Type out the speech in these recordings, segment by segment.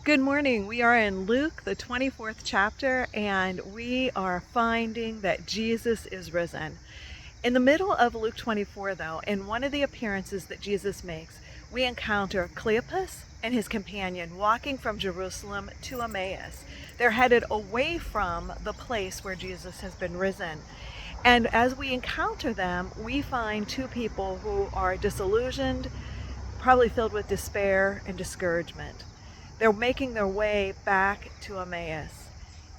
Good morning. We are in Luke, the 24th chapter, and we are finding that Jesus is risen. In the middle of Luke 24, though, in one of the appearances that Jesus makes, we encounter Cleopas and his companion walking from Jerusalem to Emmaus. They're headed away from the place where Jesus has been risen. And as we encounter them, we find two people who are disillusioned, probably filled with despair and discouragement. They're making their way back to Emmaus.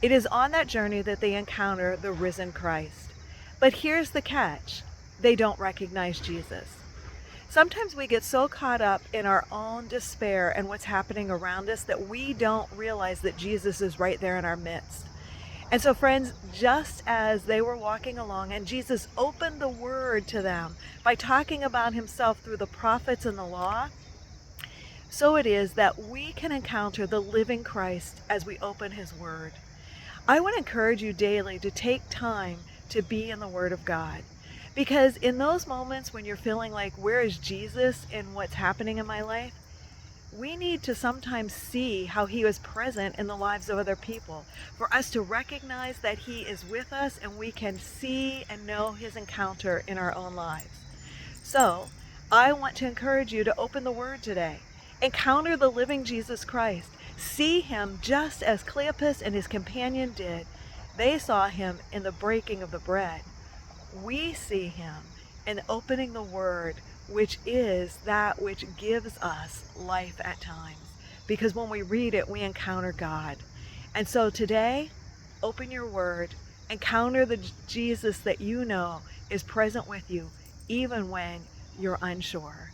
It is on that journey that they encounter the risen Christ. But here's the catch: they don't recognize Jesus. Sometimes we get so caught up in our own despair and what's happening around us that we don't realize that Jesus is right there in our midst. And so, friends, just as they were walking along and Jesus opened the word to them by talking about himself through the prophets and the law, so it is that we can encounter the living Christ as we open his word. I want to encourage you daily to take time to be in the word of God. Because in those moments when you're feeling like, where is Jesus in what's happening in my life? We need to sometimes see how he is present in the lives of other people, for us to recognize that he is with us and we can see and know his encounter in our own lives. So, I want to encourage you to open the word today. Encounter the living Jesus Christ. See him just as Cleopas and his companion did. They saw him in the breaking of the bread. We see him in opening the word, which is that which gives us life at times. Because when we read it, we encounter God. And so today, open your word, encounter the Jesus that you know is present with you, even when you're unsure.